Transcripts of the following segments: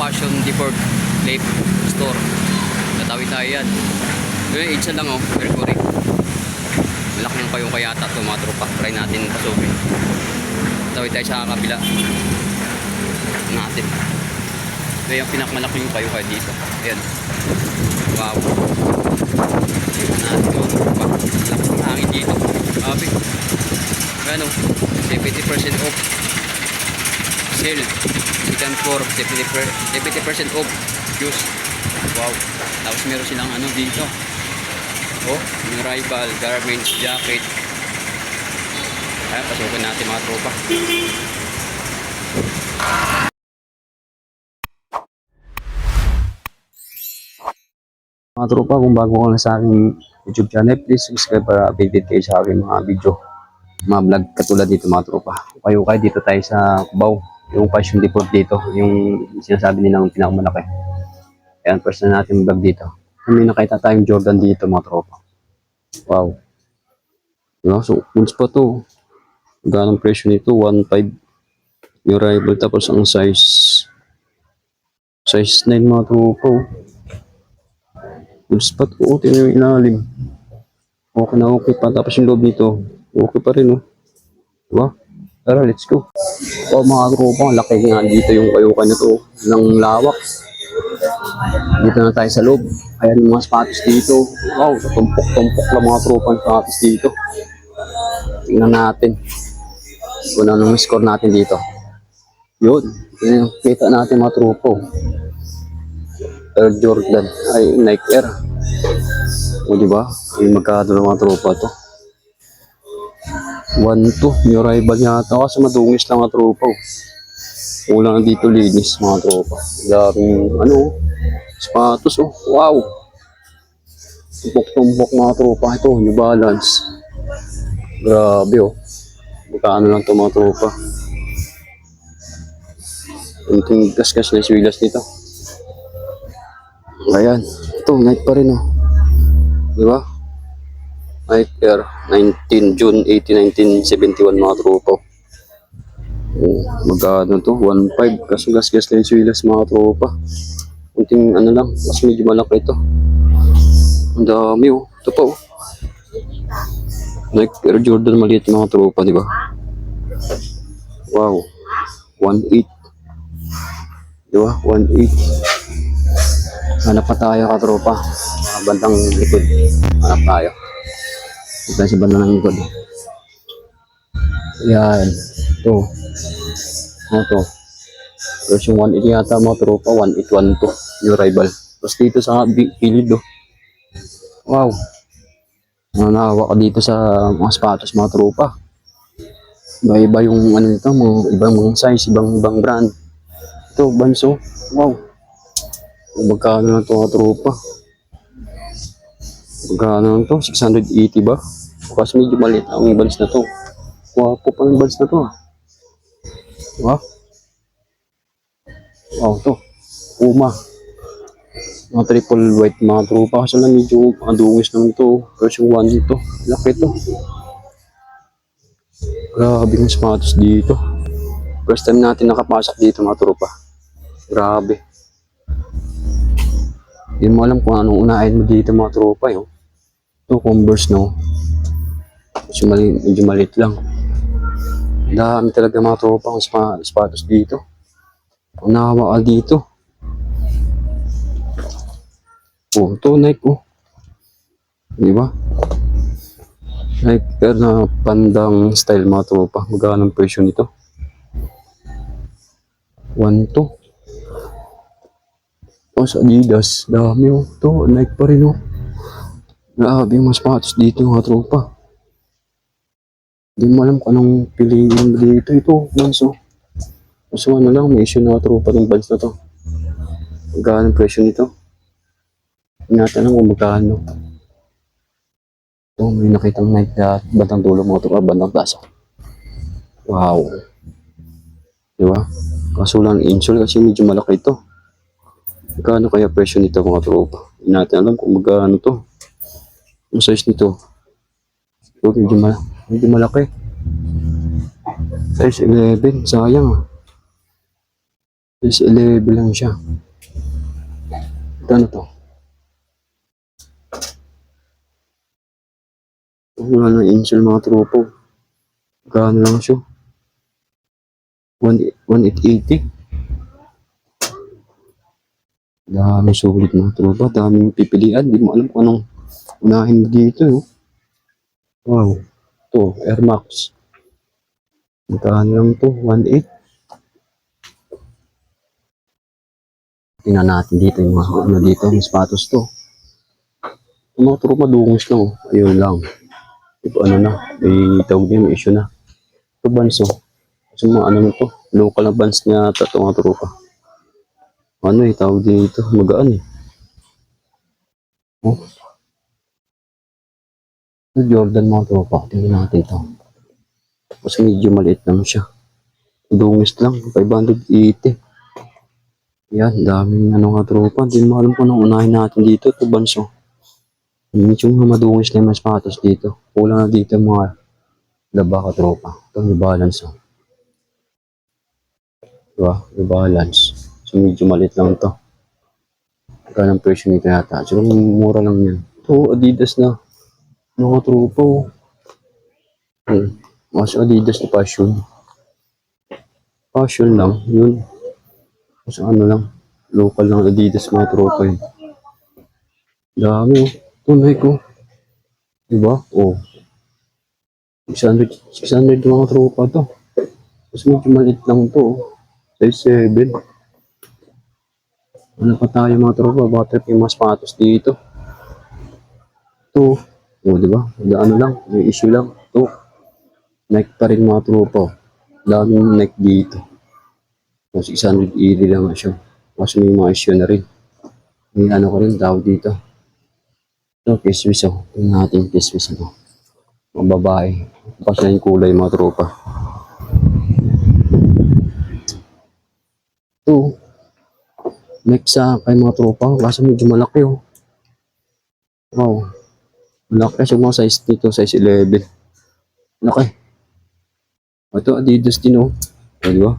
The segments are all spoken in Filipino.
Passion Deport Vape Store. Natawid tayo yan. Yung isa lang oh, Mercury. Malaki ng payong kaya ito mga tropa. Try natin pasukin. Natawid tayo sa kabila natin. Ito yung pinakamalaki yung payong kaya dito. Ayan. Wow. Natin mga tropa. Lakas ng hangin dito. Grabe. Ano? 70% off. Sale. Second floor. 70% off. Juice. Wow. Tapos meron silang ano dito. Oh, yung rival, garments, jacket. Ayan, pasukin natin mga tropa. Mga tropa, kung bago ka na sa aking YouTube channel, please subscribe para updated kayo sa aking mga video, mga vlog katulad dito mga tropa. Kayo dito tayo sa Cubao, yung Passion Deport dito, yung sinasabi nilang pinakamalaki. Ayan, first na natin vlog dito. May nakita tayong Jordan dito mga tropa. Wow. Diba? So, goods pa to. Ganong presyo nito? 1.5 yung rival. Tapos ang size 9 mga tropa. Goods pa to. Tingnan yung ilalim. Okay na okay pa. Tapos yung loob nito. Okay pa rin oh. Diba? Tara, let's go. Oh mga tropa. Laki nga dito yung kayukan na to. Ng lawak. Dito na tayo sa loob. Ayan mga sapatos dito. Wow, tumpok-tumpok lang mga tropa ng sapatos dito. Tingnan natin kung anong score natin dito. Yun. Kita natin mga tropa. Air Jordan. Ay, Nike Air. O diba? Ay, magkado ng mga tropa to. 1-2. Yung rival yata. Kasi madungis lang mga tropa. Ulang dito linis mga tropa. Daming ano sapatos oh. Wow. Tumpok-tumpok mga tropa. Ito, New Balance. Grabe oh. Magkano lang ito mga tropa. Kunting gas-gas na swilas nito. Ayan. Ito, Nike pa rin oh. Diba? Nike Air. 19 June 18, 1971 mga tropa. Oh, magkano to? 1.5. Kaso gas-gas na yung swilas mga tropa. Kunting ano lang, mas medyo malaki ito. Ang dami oh. Ito pa oh. Nike Air Jordan maliit mga tropa, di ba? Wow. 1.8. Di ba? 1.8. Hanap pa tayo ka tropa. Mga bandang likod. Hanap tayo. Ito sa bandang likod. Yan. Ito. Ano to? Version 1.8 yata mga tropa. 1.812. Yung rival. Tapos dito sa pilid oh. Wow. Nanawa ka dito sa mga sapatos mga tropa. Iba-iba yung ano nito, mga ibang mga size, ibang brand. Ito, Banso. Wow. Magkano na ito mga tropa? Magkano na ito? 680 ba? Kasi medyo maliit ang Vans na to. Wapo pa yung Vans na to. Diba? Wow, ito. Puma. Mga triple white mga tropa. Kasi na medyo adungis naman ito. Version 1 ito. Laki ito. Grabe yung sapatos dito. First time natin nakapasok dito mga tropa. Grabe. Hindi mo alam kung anong unahin mo dito mga tropa. Yun. Ito Converse no. Medyo maliit lang. Dami talaga mga tropa ang sapatos dito. Unawa ka dito. Oh, ito Nike oh. Diba? Nike Air na pandang style mga tropa. Magkano ang presyo nito? 1.2. Oh, sa Adidas. Dami oh. Ito, Nike pa rin oh. Grabe yung mga sapatos dito mga tropa. Hindi mo alam kung anong piliin dito. Ito, Vans oh. So ano lang, may issue na tropa ng Vans na to. Magkano ang presyo nito? Tinatanong kung magkano. Ito, may nakitang Nike na bandang dulo mga tropa, bandang taas. Wow. Diba? Kaso lang insole kasi medyo malaki ito. Magkano kaya presyo nito mga tropa? Hindi natin alam kung magkano to. Ang size nito. Ito, medyo malaki. Size 11. Sayang. Size 11 lang siya. Ito ano to? Wala na insel mga tropo. Gano'n lang siya. 1,880. Dami sulit mga tropa. Daming pipilian. Di mo alam kung anong unahin mo dito. Oh. Wow. Ito, Air Max. Magkano lang to? 1,800. Tingnan natin dito yung mga ano dito. Yung sapatos to. Yung mga tropa dungos lang. Oh. Ayun lang. Ito ano na. May tawag din. May issue na. Ito banso. Kasi mga ano to. Local na bands niya. Ito mga tropa. Ano eh. Tawag dito. Magaan eh. Oh. Ito Jordan mga tropa. Tingnan natin to. Kasi medyo maliit lang siya. Dungis lang. 580. Yan. Daming ano nga tropa. Hindi mo alam kung anong unahin natin dito. Ito banso. Medyo madungis na yung mga sapatos dito. Kulang na dito yung mga laba ka tropa. Ito yung balance. Oh. Diba? Yung balance. So medyo maliit lang ito. Kaya ng presyo nito yata. So mura lang yan. Ito Adidas na. Mga tropa. Oh. Mas Adidas na passion. Passion lang. Yun. Mas ano lang. Local lang Adidas mga tropa yun. Dami oh. Tunay ko. Diba? Oh. 600 mga tropa to. Mas medyo maliit lang to. Oh. Size 7. Ano pa tayo mga tropa? Baka trip yung mga sapatos dito. Ito. Oh, diba? Ano lang. May issue lang. Ito. Nike pa rin mga tropa. Daming Nike dito. 680 lang nga siya. Mas may mga issue na rin. May ano ko rin tawag dito. Ito, kismis oh. Tingnan natin kismis ito. Mga babae. Kasi yung kulay mga tropa. Ito. Nike sa kay mga tropa. Kasi medyo malaki oh. Wow. Malaki siya mga size dito. Size 11. Malaki. Ito Adidas din oh. O, diba?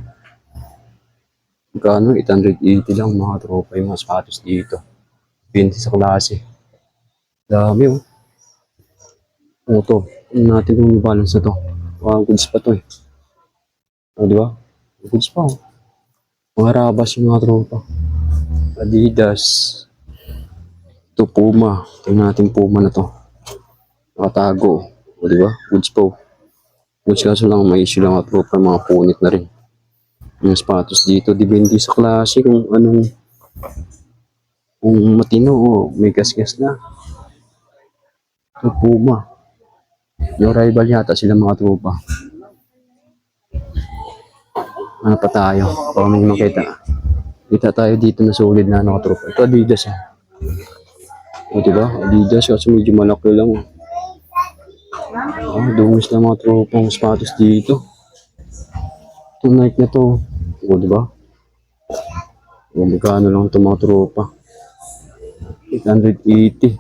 Magkano? 880 lang mga tropa yung mga sapatos dito. 20 sa klase. Dami oh. O to. Tingnan natin kung balance na to. Goods pa to eh. O diba? Goods pa oh. Mga rabas yung mga tropa. Adidas. Ito Puma. Tingnan natin Puma na to. Nakatago. O diba? Goods pa oh. Goods kaso lang may issue lang mga tropa. Mga punit na rin. Yung sapatos dito. Depende sa klase kung anong kung matino o may gas-gas na. Ito Puma. Yung rival yata sila mga tropa. Ano pa tayo? Baka may makita. Kita tayo dito na solid na ano tropa. Ito Adidas eh. O diba? Adidas kasi medyo malaki lang. Dungis na mga tropa ang sapatos dito. Ito Nike na to. O diba? O magkano lang ito mga tropa. 880.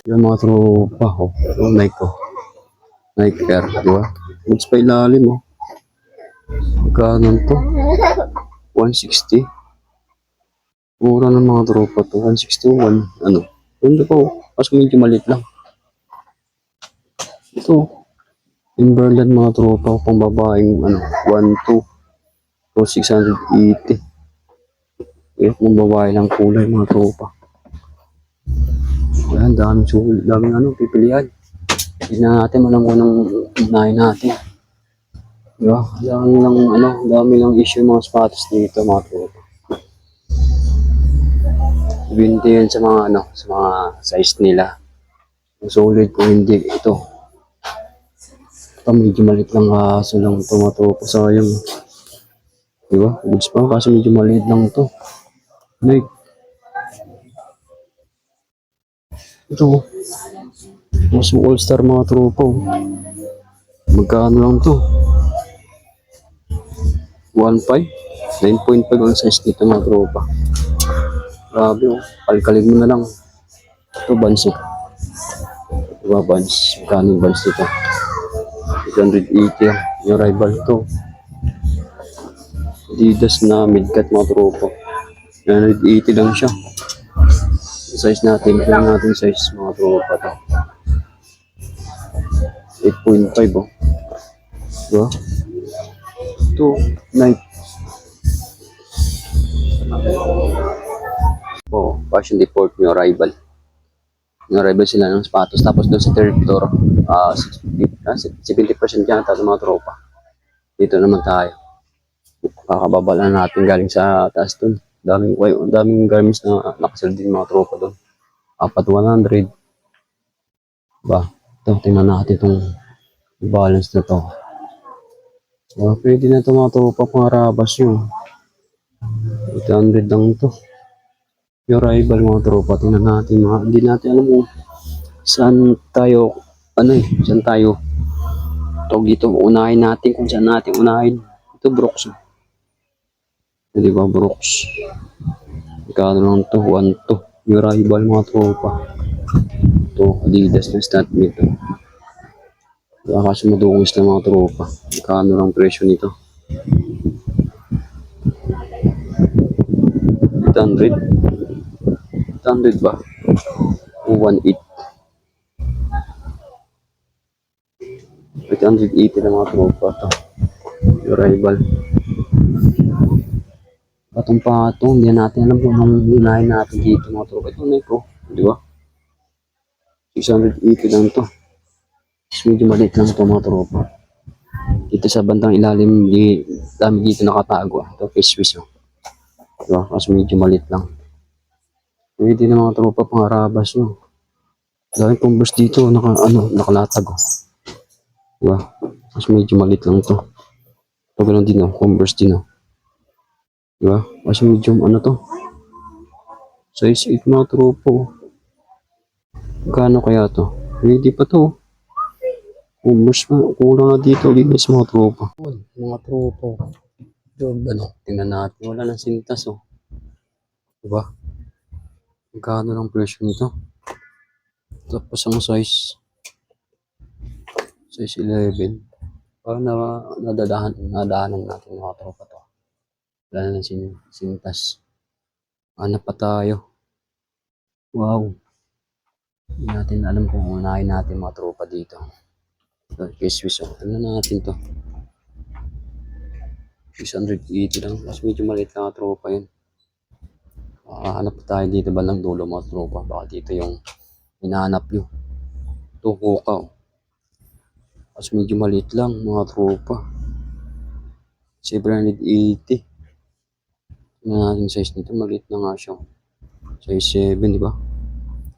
Yan mga tropa. O Nike ko. Nike Air. Diba? Goods pa ilalim oh. Magkano to? 160. Mura ng mga tropa to. 161. Ano? Ganda po. Kasi medyo maliit lang. Ito. Timberland mga tropa. Pang babaeng ano. 1.2. So 680. Pang babae lang kulay mga tropa. Yan. Daming sulit. Daming ano. Pipilihan. Hindi na natin malang kung anong unahin natin. Diba? Dami lang issue mga sapatos dito mga tropa. Binti yan sa mga sa mga size nila. Solid kung hindi ito. Ito medyo maliit lang kaso lang ito mga tropa. Sayang. Diba? Goods pa kasi medyo maliit lang ito. Nike. Ito. Mas all-star mga tropa. Magkano lang ito? 1.5? 9.5 ang size dito mga tropa. Grabe oh. Kalkalin mo na lang. Ito Vans oh. Diba Vans? Magkano yung Vans dito? 880 yung rival to. Adidas na midcat mga tropa. 980 lang siya. Yung size natin, ito natin size mga tropa to. 8.5 oh. Diba? Ito, Nike. Oh, Fashion Depot, yung arrival. Yung arrival sila ng sapatos. Tapos doon sa third floor, 70% yata sa mga tropa. Dito naman tayo. Kakababa lang natin galing sa taas doon. Daming garments na nakasal din mga tropa doon. Apat 100. Ba, ito, tingnan natin itong balance na to. Pwede na ito mga tropa, pangarabas yun. 800 lang ito. Yung rival mga tropa, tingnan natin mga, hindi natin alam kung saan tayo, saan tayo. Ito dito, unahin natin kung saan natin unahin. Ito Brooks. Hindi ba Brooks? Kano lang ito, 1-2. Yung rival mga tropa. Ito, Adidas na stat nito. Kasi madungis na mga tropa. Kano lang presyo nito? 800. 800 ba? O 1.8. 880 na mga tropa to. Yung rival. Patong-patong. Hindi natin alam kung anong unahin natin dito mga tropa. Ito na ito. Di ba? 680 lang to. Medyo maliit lang ito mga tropa. Dito sa bandang ilalim, dami dito nakatago. Ito, fish fish. Diba? Kasi medyo maliit lang. Pwede na mga tropa pangarabas yun. Dahil Converse dito, nakalatag. Diba? Kasi medyo maliit lang to. Ito ganun din, Converse din. Diba? Kasi medyo, size 8 mga tropa. Gano'n kaya to? Pwede pa to. Converse pa, kulang na dito. Linis mga tropa. Mga tropa. Jordan, tingnan natin. Wala nang sintas, Diba? Magkano lang presyo nito? Tapos ang size 11. Parang nadaanan natin mga tropa to. Wala nang sintas. Hanap pa tayo. Wow. Hindi natin alam kung unahin natin mga tropa dito. Swiss. Tingnan natin to. 680 lang. Mas medyo maliit lang mga tropa yun. Hanap tayo dito bandang dulo mga tropa. Baka dito yung hinahanap nyo. Ito Hoka. Mas medyo maliit lang mga tropa. 780. Tingnan natin size nito. Maliit na nga siya. Size 7, di ba?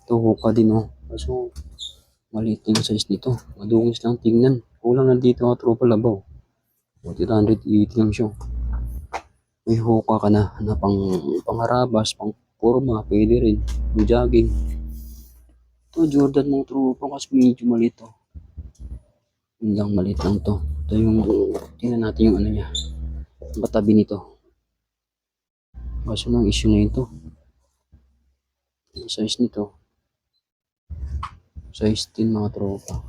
Ito Hoka din Kaso maliit yung size nito. Madungis lang tingnan. Kulang na dito mga tropa labaw. 880 lang siya. May Hoka ka na pangarabas, pang forma, pwede rin. Pang jogging. Ito Jordan mga tropa kasi medyo maliit Yun lang, maliit lang to. Ito yung, tingnan natin yung niya. Batabi nito. Kaso lang issue na ito. Yung size nito. Size 10 mga tropa.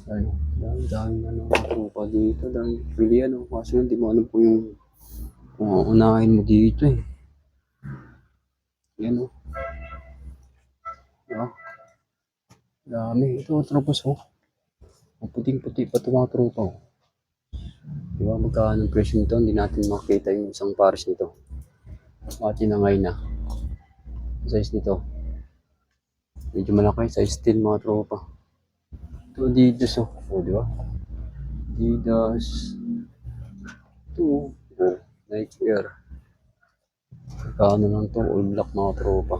Dami mga tropa dito. Dami pili Kaso hindi mo alam po yung unahin mo dito Yan Diba? Dami. Ito tropa puting-puti pa ito mga tropa Diba? Magkano ang presyo nito? Hindi natin makita yung isang pares nito. Tinangay na. Size nito. Medyo malaki. Size 10 mga tropa. Ito Adidas diba? Adidas. Ito Nike Air. Magkano lang to? All black mga tropa.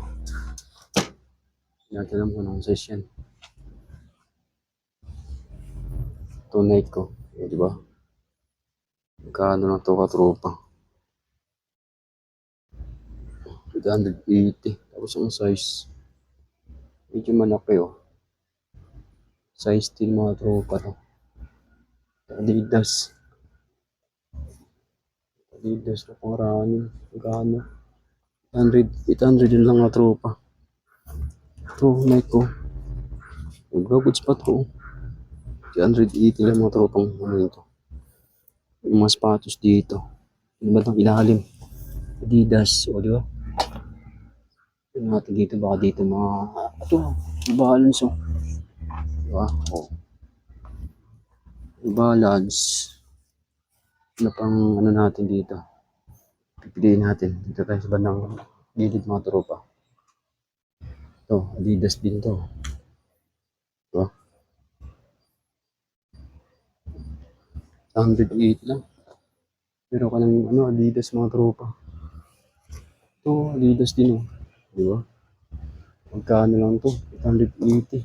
Hindi natin alam kung anong size yan. Ito Nike ko. Diba? Magkano lang to katropa? 880. Tapos ang size medyo malaki Size 10 mga tropa to. Adidas na pangaraan magkano? 800 din lang mga tropa. Ito Nike ko. Goods pa to. 880 lang mga tropang ito. Yung mga sapatos dito. Ano ba itong ilalim? Adidas, o di ba? Ano natin dito, baka dito mga, ito, balance, o. Di ba? O. Balance. Ano pang, ano natin dito? Pipiliin natin. Dito tayo sa bandang gilid mga tropa. Ito, Adidas din to. Diba? 108 lang. Pero ka ng ano, Adidas mga tropa. Ito, Adidas din oh. Diba? Magkano lang to? 880.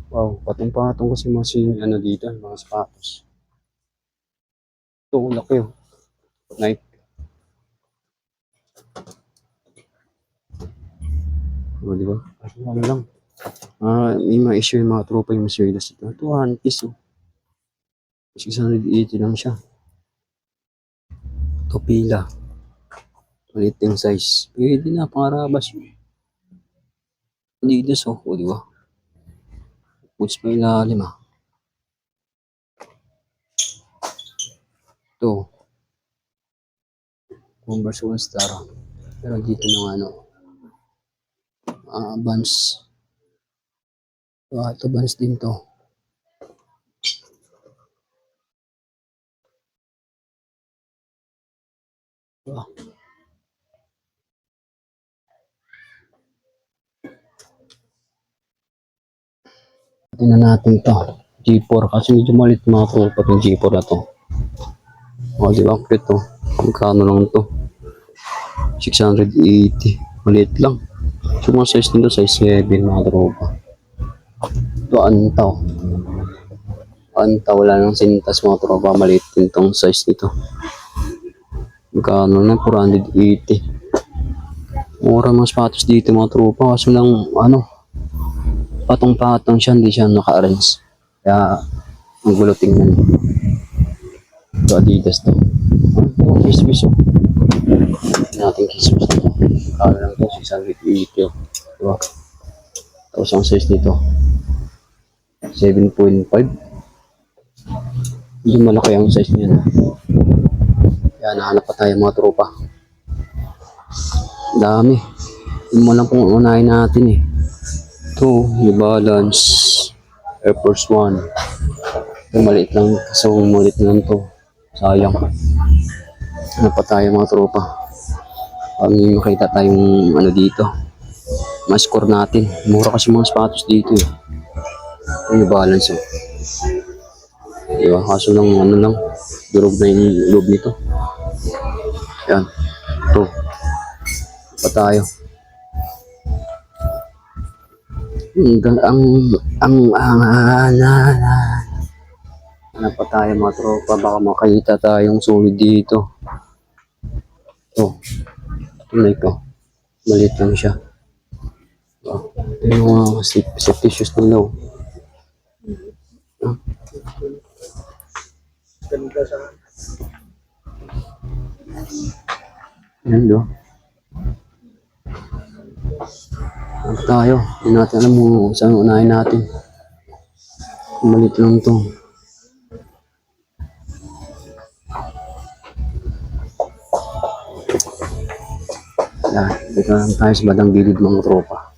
Wow, patong-patong kasi ano dito, mga sapatos. Ito, laki oh. Nike. O, diba? Ano lang. May mga issue yung mga tropa yung materials ito. Ito, 1 piece oh. 680 lang siya. Ito, pila. Maliit yung size. Pwede na, pangarabas yun. Adidas oh, o diba? Puts pa ilalim ah. Ito. Converse All Star. Pero dito ng ano. Vans. Ito Vans din to. Diba? Tingnan natin to. G4 kasi medyo malit mga tropa itong G4 na to. O diba? Cute to. Magkano lang to? 680. Maliit lang. So mga size nito size 7 mga tropa. Ito antaw. Antaw wala nang sintas mga tropa. Maliit din tong size nito. Magkano na? 480. Mura mga sapatos dito mga tropa. Kaso lang ano. Patong-patong siya. Hindi siya naka-arrange. Kaya ang gulo tingnan. Ito Adidas to. Kismis oh. Natin kismis to. Kala lang to 680 oh. Diba? Tapos ang size nito 7.5. Hindi malaki ang size niya. Kaya nahanap pa tayo mga tropa. Dami. Yung mo lang kung unahin natin eh. Ito, New Balance Air Force One. Ito maliit lang. Kasi maliit lang to. Sayang. Ano pa tayo mga tropa. Pag makita tayong ano dito. Ma-score natin. Mura kasi mga sapatos dito eh. Ito New Balance oh. Diba? Kaso lang ano lang. Durog na yung loob nito. Yan. Ito. Pa tayo. Ano pa tayo mga tropa, baka makita tayong solid dito. Ito na ito, maliit lang siya. Ito yung safety shoes nila. Yan do. Ano tayo, hindi natin alam mo saan unahin natin. Maliit lang ito. Yan, dito lang tayo sa badang gilid mga tropa.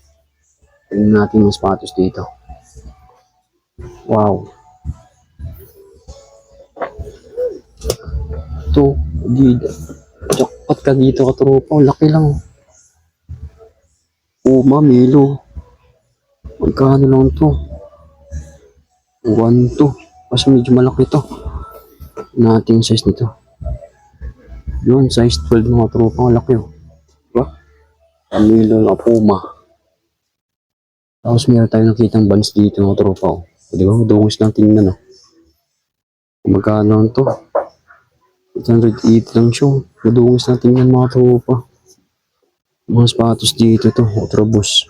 Tingnan natin yung sapatos dito. Wow. Ito, jackpot ka dito ka tropa. Laki lang. Puma, Milo. Magkano lang ito? 1.2. Kasi medyo malaki ito. Natin size nito. Yun, size 12 mga tropa. Ang laki oh. Diba? Milo na Puma. Tapos meron tayo nakitang Vans dito mga tropa oh. Diba? Dungis lang tingnan oh. Magkano lang ito? 880 lang siya. Madungis lang tingnan mga tropa. Mga sapatos dito to. Ultraboost.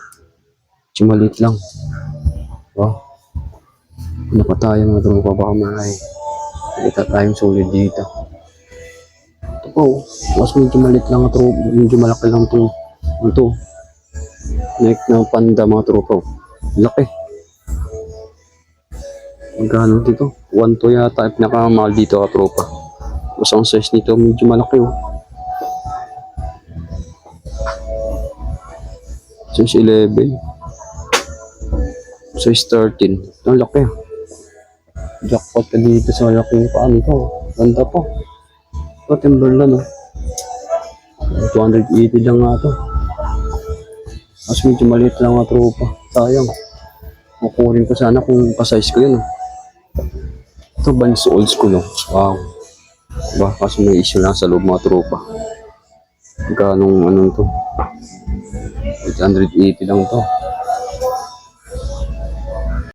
Maliit lang. Wow. Ano pa tayo mga tropa, baka may kita tayong solid dito. Ito po, mas medyo maliit lang ito, medyo malaki lang ito. Nike na Panda mga tropa. Laki. Magkano dito? 1.2 yata, pinakamahal dito ka tropa. Basta ang size nito medyo malaki oh. Size 11. Size 13. Ang laki ah. Jackpot ka dito sa malaking paano to. Ganda pa. Ito Timberland oh. 280 lang nga to. Mas medyo maliit lang nga tropa. Sayang. Kukunin ko sana kung pa-size ko yun oh. Ito Vans old school oh. Wow. Diba? Kasi may issue lang sa loob mga tropa. Magkanong anong to. 880 lang to.